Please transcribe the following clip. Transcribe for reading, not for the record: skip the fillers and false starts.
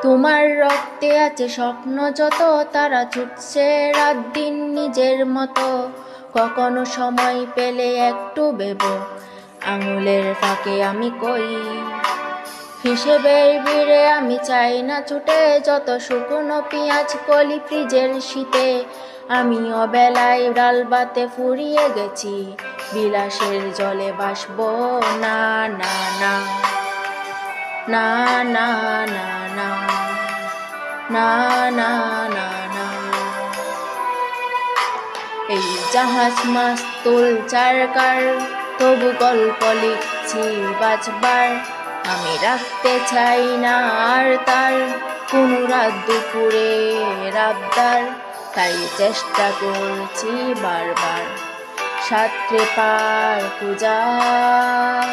তোমার রক্তে আছে স্বপ্ন যত, তারা ছুটছে রাত দিন নিজের মতো। কখনো সময় পেলে একটু ভেবো, আঙুলের ফাঁকে আমি কই। হিসেবের ভিড়ে আমি চাই না ছুটে, যত শুকনো পেঁয়াজ কলি ফ্রিজের শীতে। আমি অবেলায় ডাল ভাতে ফুরিয়ে গেছি, বিলাসের জলে ভাসবো না না না না না না না না না না না। এই জাহাজ মাস্তুল চারকার, তবু গল্প লিখছি বাঁচবার। আমি রাখতে চাই না আর তার কোনো রাত দুপুরে আবদার, তাই চেষ্টা করছি বারবার সাঁতরে পার খুঁজার।